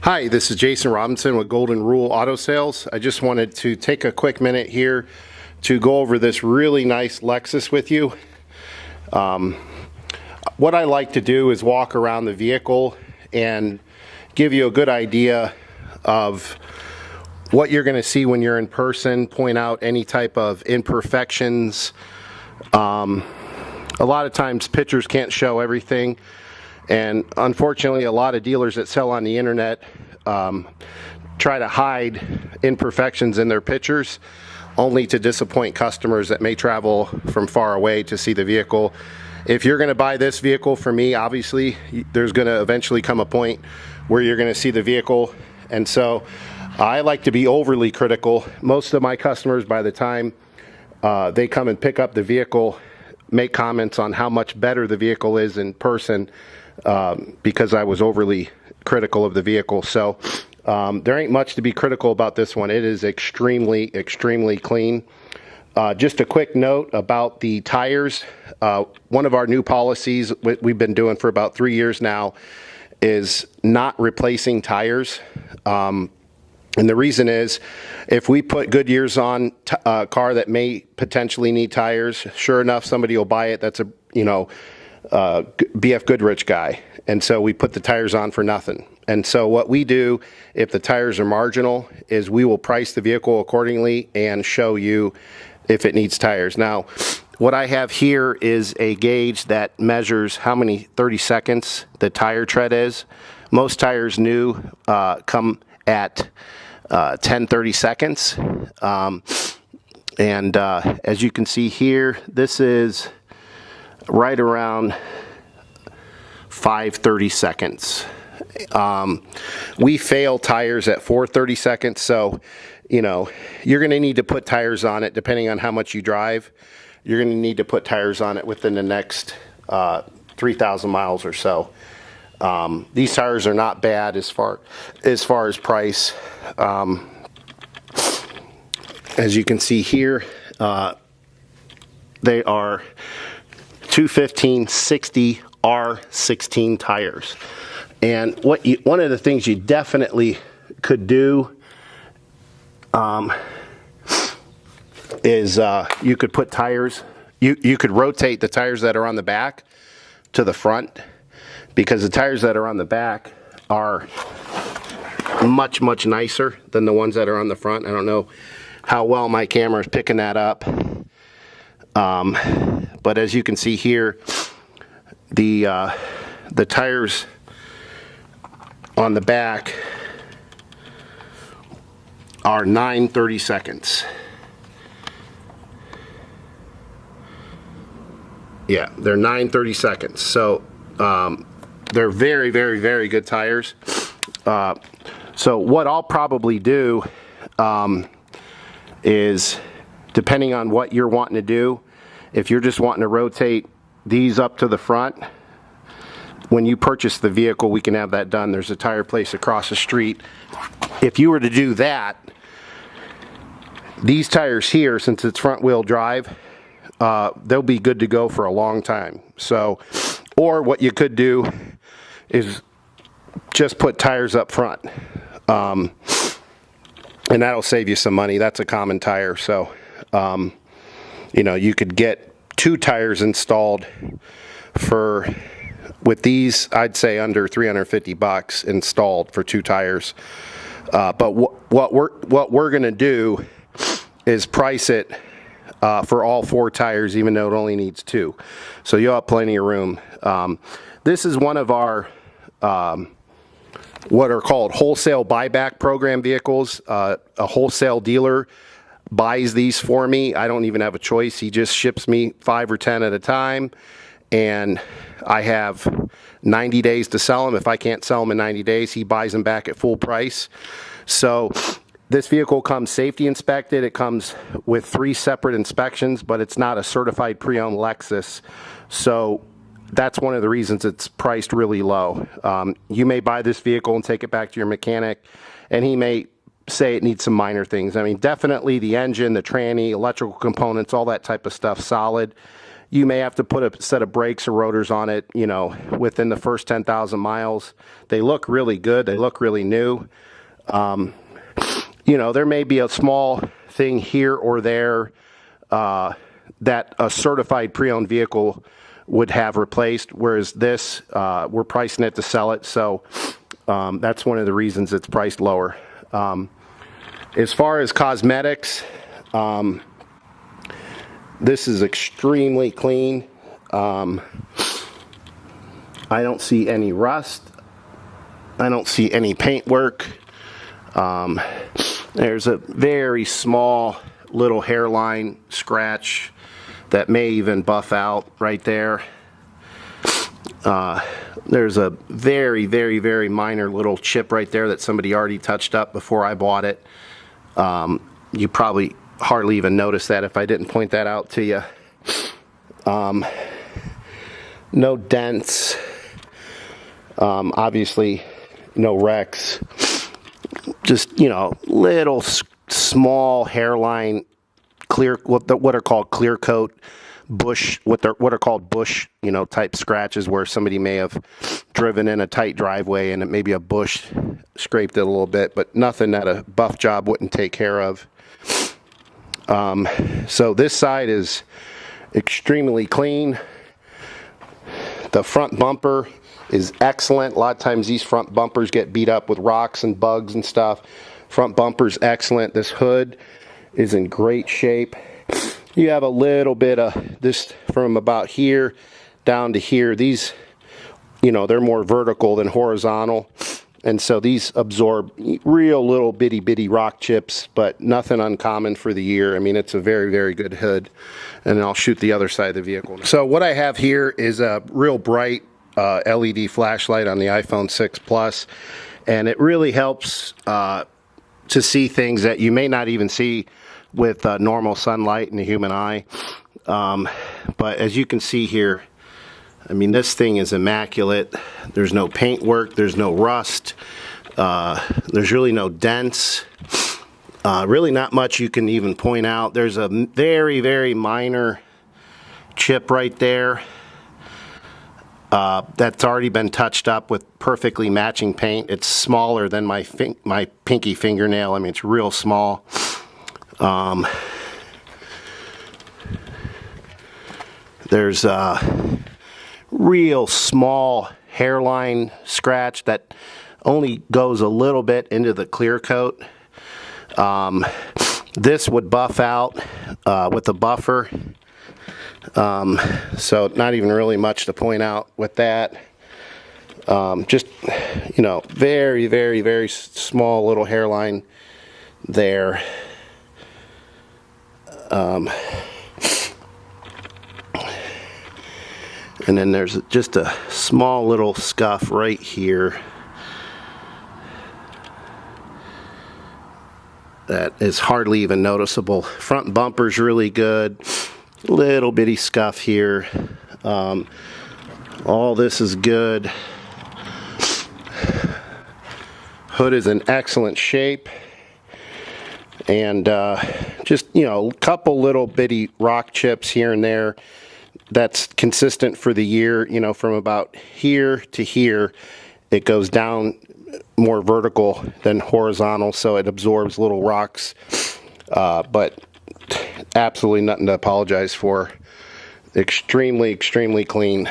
Hi, this is Jason Robinson with Golden Rule Auto Sales. I just wanted to take a quick minute here to go over this really nice Lexus with you. What I like to do is walk around the vehicle and give you a good idea of what you're going to see when you're in person, point out any type of imperfections. A lot of times pictures can't show everything. And unfortunately, a lot of dealers that sell on the internet try to hide imperfections in their pictures, only to disappoint customers that may travel from far away to see the vehicle. If you're going to buy this vehicle from me, obviously, there's going to eventually come a point where you're going to see the vehicle. And so I like to be overly critical. Most of my customers, by the time they come and pick up the vehicle, make comments on how much better the vehicle is in person, because I was overly critical of the vehicle. So there ain't much to be critical about this one. It is extremely clean. Just a quick note about the tires. One of our new policies we've been doing for about 3 years now is not replacing tires. And the reason is, if we put Goodyears on a car that may potentially need tires, sure enough, somebody will buy it that's a, BF Goodrich guy. And so we put the tires on for nothing. And so what we do, if the tires are marginal, is we will price the vehicle accordingly and show you if it needs tires. Now, what I have here is a gauge that measures how many 30 seconds the tire tread is. Most tires new come at 10-30 seconds. As you can see here, this is right around 5:30 seconds. We fail tires at 4:30 seconds, so you're going to need to put tires on it depending on how much you drive. You're going to need to put tires on it within the next 3,000 miles or so. These tires are not bad as far as price. As you can see here, they are 215/60 R16 tires. And one of the things you definitely could do is you could put tires, you could rotate the tires that are on the back to the front, because the tires that are on the back are much nicer than the ones that are on the front. I don't know how well my camera is picking that up, but as you can see here, the tires on the back are 9:30 seconds. Yeah, they're 9:30 seconds. So they're very good tires. So what I'll probably do is, depending on what you're wanting to do, if you're just wanting to rotate these up to the front, when you purchase the vehicle, we can have that done. There's a tire place across the street. If you were to do that, these tires here, since it's front wheel drive, they'll be good to go for a long time. So, or what you could do is just put tires up front, and that'll save you some money. That's a common tire. So you could get 2 tires installed for, with these, I'd say under 350 bucks installed for 2 tires. But what we're going to do is price it for all 4 tires, even though it only needs 2. So you'll have plenty of room. This is one of our what are called wholesale buyback program vehicles. A wholesale dealer buys these for me. I don't even have a choice. He just ships me 5 or 10 at a time, and I have 90 days to sell them. If I can't sell them in 90 days, he buys them back at full price. So this vehicle comes safety inspected. It comes with 3 separate inspections, but it's not a certified pre-owned Lexus. So that's one of the reasons it's priced really low. You may buy this vehicle and take it back to your mechanic, and he may say it needs some minor things. I mean, definitely the engine, the tranny, electrical components, all that type of stuff, solid. you may have to put a set of brakes or rotors on it, you know, within the first 10,000 miles. They look really good. They look really new. You know, there may be a small thing here or there that a certified pre-owned vehicle would have replaced, whereas this, we're pricing it to sell it, so that's one of the reasons it's priced lower. As far as cosmetics, this is extremely clean. I don't see any rust. I don't see any paint work. There's a very small little hairline scratch that may even buff out right there. There's a very, very, very minor little chip right there that somebody already touched up before I bought it. You probably hardly even notice that if I didn't point that out to you. No dents. Obviously, no wrecks. Just, you know, little small hairline clear, what are called clear coat bush, what are called bush, you know, type scratches where somebody may have driven in a tight driveway and maybe a bush scraped it a little bit, but nothing that a buff job wouldn't take care of. So this side is extremely clean. The front bumper is excellent. A lot of times these front bumpers get beat up with rocks and bugs and stuff. Front bumper's excellent. This hood is in great shape. You have a little bit of this from about here down to here. These, you know, they're more vertical than horizontal, and so these absorb real little bitty rock chips, but nothing uncommon for the year. I mean, it's a very, very good hood. And I'll shoot the other side of the vehicle. So what I have here is a real bright LED flashlight on the iPhone 6 Plus, and it really helps to see things that you may not even see with normal sunlight and the human eye. But as you can see here, I mean, this thing is immaculate. There's no paint work, there's no rust, there's really no dents, really not much you can even point out. There's a very, very minor chip right there that's already been touched up with perfectly matching paint. It's smaller than my pinky fingernail. I mean, it's real small. There's a real small hairline scratch that only goes a little bit into the clear coat. This would buff out with the buffer. So not even really much to point out with that. Just, you know, very, very, very small little hairline there. And then there's just a small little scuff right here that is hardly even noticeable. Front bumper's really good. Little bitty scuff here. All this is good. Hood is in excellent shape. And just, you know, a couple little bitty rock chips here and there. That's consistent for the year, you know, from about here to here. It goes down more vertical than horizontal, so it absorbs little rocks. But absolutely nothing to apologize for. Extremely, extremely clean.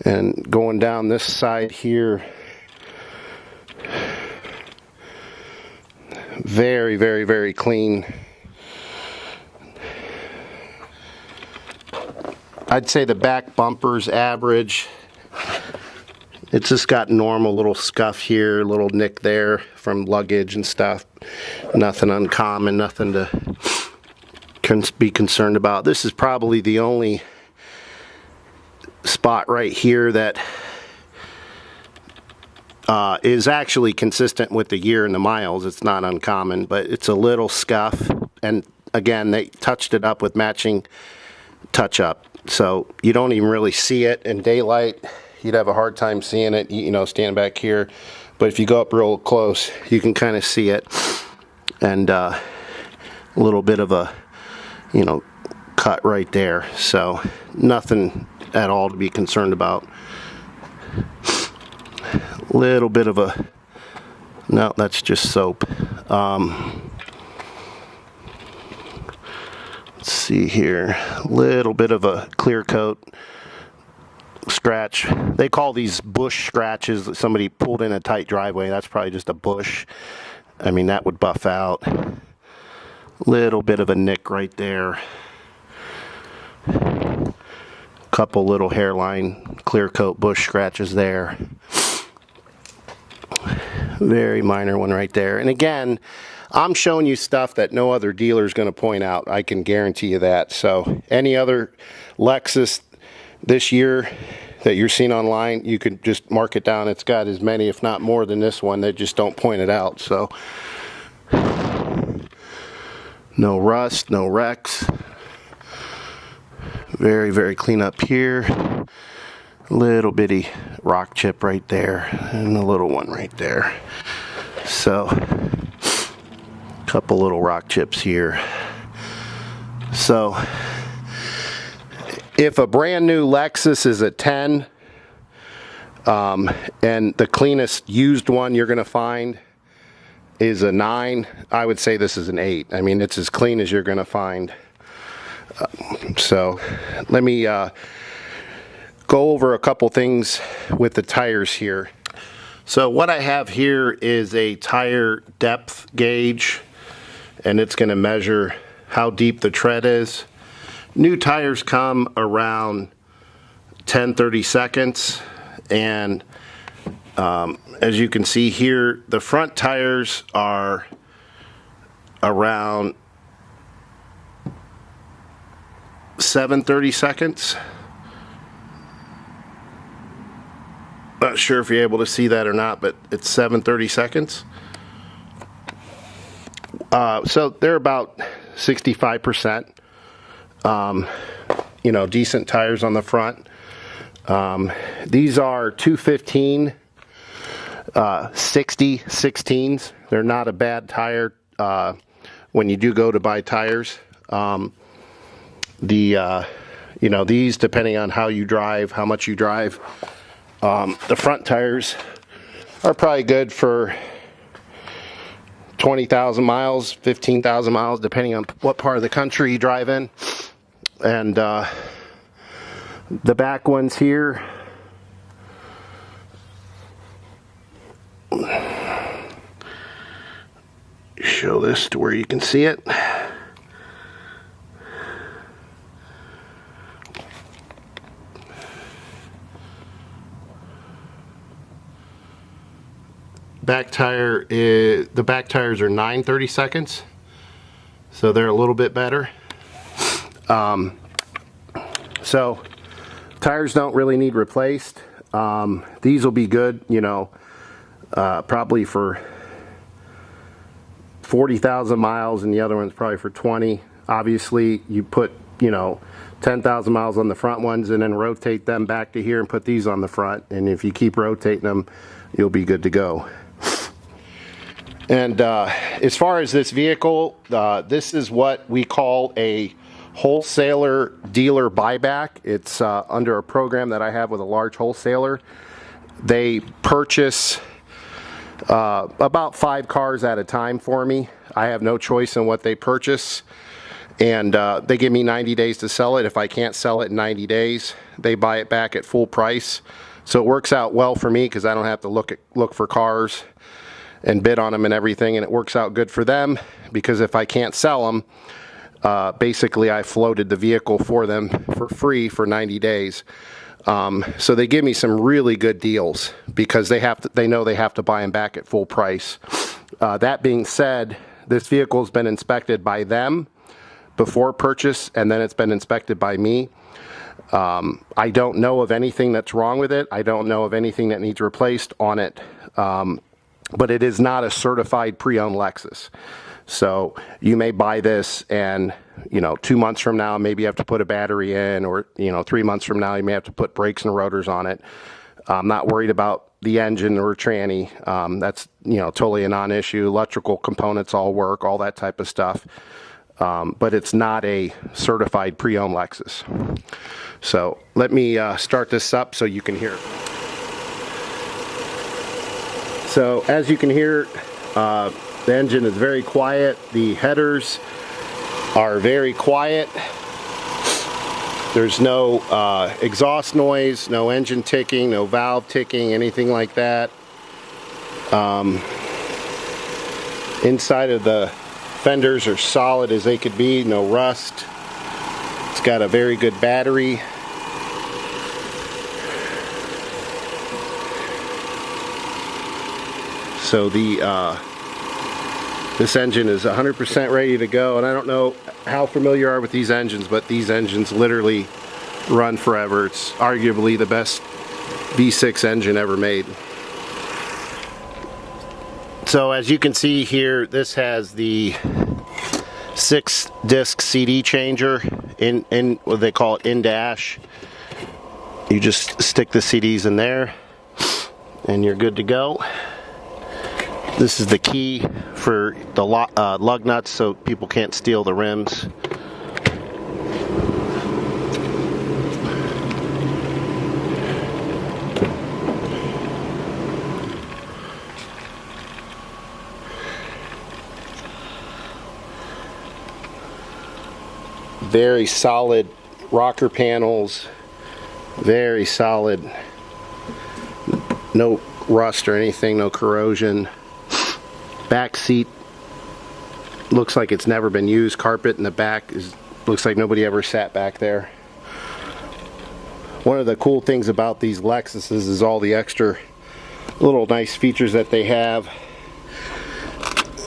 And going down this side here, very, very, very clean. I'd say the back bumper's average. It's just got normal little scuff here, little nick there from luggage and stuff. Nothing uncommon, nothing to be concerned about. This is probably the only spot right here that is actually consistent with the year and the miles. It's not uncommon, but it's a little scuff. And again, they touched it up with matching touch-up. So you don't even really see it in daylight. You'd have a hard time seeing it, you know, standing back here. But if you go up real close, you can kind of see it. And a little bit of a, you know, cut right there. So nothing at all to be concerned about. Little bit of a, no, that's just soap. Let's see here, little bit of a clear coat scratch. They call these bush scratches that somebody pulled in a tight driveway. That's probably just a bush. I mean, that would buff out. Little bit of a nick right there. Couple little hairline clear coat bush scratches there. Very minor one right there. And again, I'm showing you stuff that no other dealer is going to point out. I can guarantee you that. So any other Lexus this year that you're seeing online, you could just mark it down. It's got as many, if not more than this one. They just don't point it out. So no rust, no wrecks. Very, very clean up here. Little bitty rock chip right there, and a little one right there. So, couple little rock chips here. So, if a brand new Lexus is a 10, and the cleanest used one you're going to find is a 9, I would say this is an 8. I mean, it's as clean as you're going to find. So let me go over a couple things with the tires here. So what I have here is a tire depth gauge, and it's going to measure how deep the tread is. New tires come around 10-30 seconds, and as you can see here, the front tires are around 7-30 seconds. Not sure if you're able to see that or not, but it's 7-30 seconds. So they're about 65%. You know, decent tires on the front. These are 215 60 16s. They're not a bad tire when you do go to buy tires. You know, these, depending on how you drive, how much you drive, the front tires are probably good for 20,000 miles, 15,000 miles, depending on what part of the country you drive in. And the back ones here, show this to where you can see it. Back tire is, the back tires are 9-30 seconds, so they're a little bit better. So tires don't really need replaced. These will be good, you know, probably for 40,000 miles, and the other one's probably for 20. Obviously, you put, you know, 10,000 miles on the front ones and then rotate them back to here and put these on the front. And if you keep rotating them, you'll be good to go. And as far as this vehicle, this is what we call a wholesaler dealer buyback. It's under a program that I have with a large wholesaler. They purchase about 5 cars at a time for me. I have no choice in what they purchase, and they give me 90 days to sell it. If I can't sell it in 90 days, they buy it back at full price. So it works out well for me because I don't have to look for cars and bid on them and everything, and it works out good for them because if I can't sell them, basically I floated the vehicle for them for free for 90 days. So they give me some really good deals because they know they have to buy them back at full price. That being said, this vehicle has been inspected by them before purchase, and then it's been inspected by me. I don't know of anything that's wrong with it. I don't know of anything that needs replaced on it. But it is not a certified pre-owned Lexus. So you may buy this and, you know, 2 months from now, maybe you have to put a battery in, or, you know, 3 months from now, you may have to put brakes and rotors on it. I'm not worried about the engine or tranny. That's, you know, totally a non-issue. Electrical components all work, all that type of stuff. but it's not a certified pre-owned Lexus. So let me start this up so you can hear it. So as you can hear, the engine is very quiet. The headers are very quiet. There's no exhaust noise, no engine ticking, no valve ticking, anything like that. Inside of the fenders are solid as they could be, no rust. It's got a very good battery. So this engine is 100% ready to go, and I don't know how familiar you are with these engines, but these engines literally run forever. It's arguably the best V6 engine ever made. So as you can see here, this has the 6-disc CD changer in what they call it, in dash. You just stick the CDs in there and you're good to go. This is the key for the lug nuts so people can't steal the rims. Very solid rocker panels, very solid, no rust or anything, no corrosion. Back seat looks like it's never been used. Carpet in the back looks like nobody ever sat back there. One of the cool things about these Lexuses is all the extra little nice features that they have.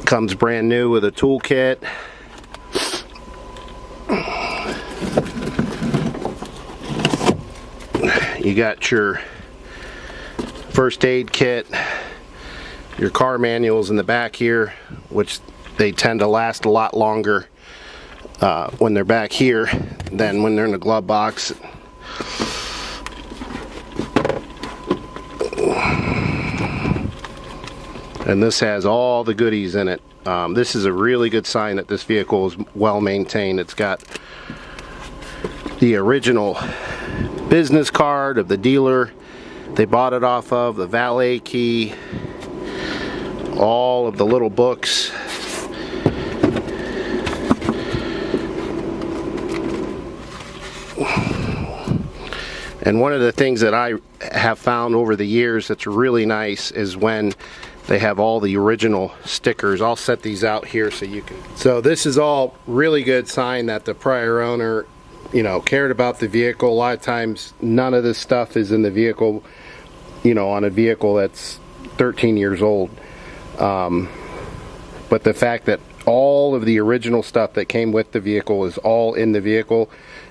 Comes brand new with a toolkit. You got your first aid kit, your car manuals in the back here, which they tend to last a lot longer when they're back here than when they're in the glove box. And this has all the goodies in it. This is a really good sign that this vehicle is well maintained. It's got the original business card of the dealer they bought it off of, the valet key, all of the little books. And one of the things that I have found over the years that's really nice is when they have all the original stickers. I'll set these out here so you can. So this is all really good sign that the prior owner, you know, cared about the vehicle. A lot of times none of this stuff is in the vehicle, you know, on a vehicle that's 13 years old. But the fact that all of the original stuff that came with the vehicle is all in the vehicle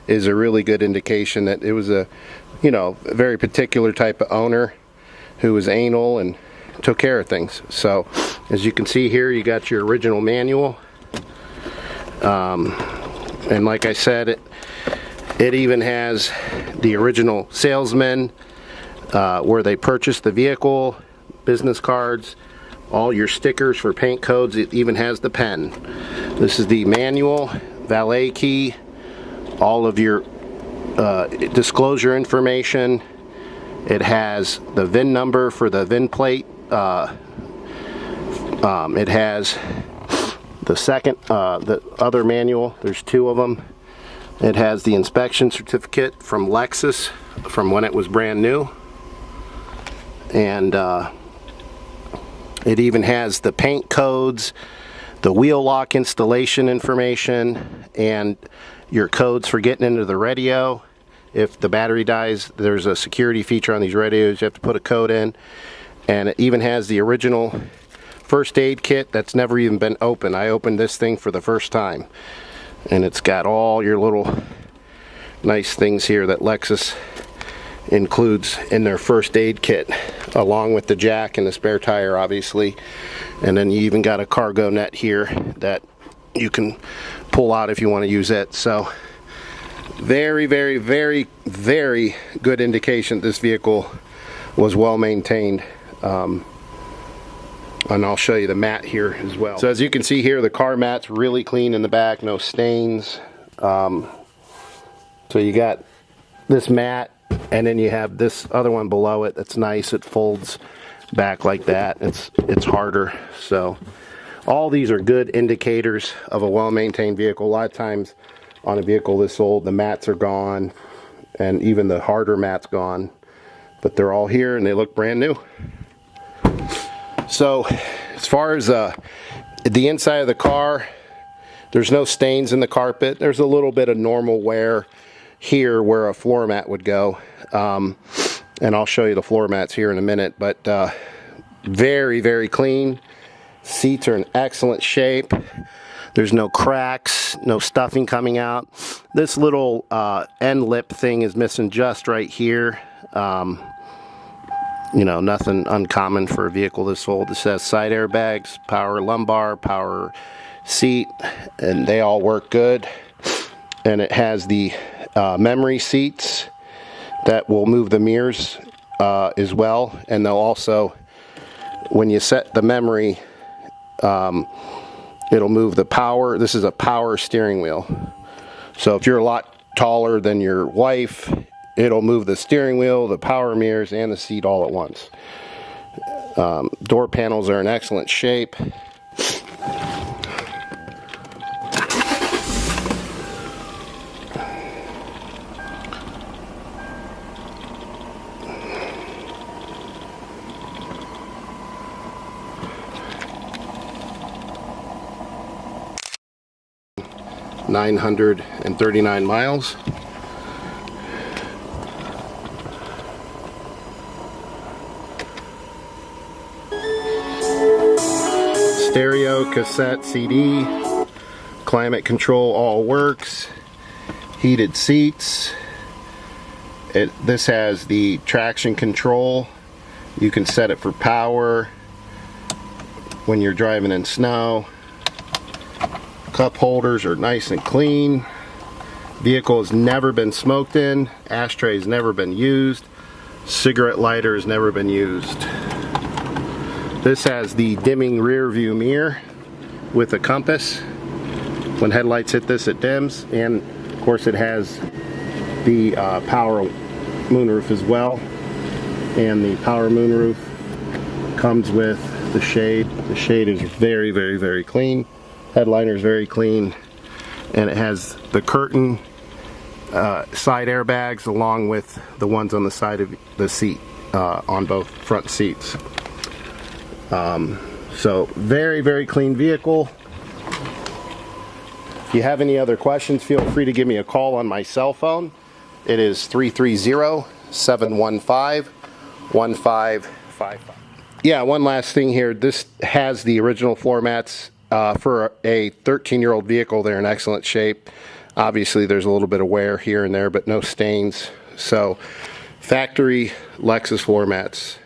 is a really good indication that it was a, you know, a very particular type of owner who was anal and took care of things. So as you can see here, you got your original manual, and like I said, it even has the original salesman where they purchased the vehicle, business cards, all your stickers for paint codes. It even has the pen. This is the manual, valet key, all of your disclosure information. It has the VIN number for the VIN plate. It has the second, the other manual. There's two of them. It has the inspection certificate from Lexus from when it was brand new. And it even has the paint codes, the wheel lock installation information, and your codes for getting into the radio. If the battery dies, there's a security feature on these radios. You have to put a code in. And it even has the original first aid kit that's never even been opened. I opened this thing for the first time. And it's got all your little nice things here that Lexus includes in their first aid kit, along with the jack and the spare tire, obviously. And then you even got a cargo net here that you can pull out if you want to use it. So very, very, very, very good indication this vehicle was well maintained. And I'll show you the mat here as well. So as you can see here, the car mat's really clean in the back, no stains. So you got this mat, and then you have this other one below it that's nice. It folds back like that. It's harder. So all these are good indicators of a well-maintained vehicle. A lot of times on a vehicle this old, the mats are gone, and even the harder mat's gone. But they're all here, and they look brand new. So as far as the inside of the car, there's no stains in the carpet. There's a little bit of normal wear here where a floor mat would go. And I'll show you the floor mats here in a minute. But very, very clean. Seats are in excellent shape. There's no cracks, no stuffing coming out. This little end lip thing is missing just right here. You know, nothing uncommon for a vehicle this old. This has side airbags, power lumbar, power seat, and they all work good. And it has the memory seats that will move the mirrors as well. And they'll also, when you set the memory, it'll move the power. This is a power steering wheel. So if you're a lot taller than your wife, it'll move the steering wheel, the power mirrors, and the seat all at once. Door panels are in excellent shape. $939 miles. Stereo, cassette, CD, climate control all works, heated seats. This has the traction control. You can set it for power when you're driving in snow. Cup holders are nice and clean. Vehicle has never been smoked in. Ashtray has never been used. Cigarette lighter has never been used. This has the dimming rear view mirror with a compass. When headlights hit this, it dims. And of course it has the power moonroof as well. And the power moonroof comes with the shade. The shade is very, very, very clean. Headliner is very clean. And it has the curtain side airbags along with the ones on the side of the seat on both front seats. So very, very clean vehicle. If you have any other questions, feel free to give me a call on my cell phone. It is 330-715-1555. Yeah, one last thing here. This has the original floor mats. For a 13-year-old vehicle, they're in excellent shape. Obviously, there's a little bit of wear here and there, but no stains. So, factory Lexus floor mats.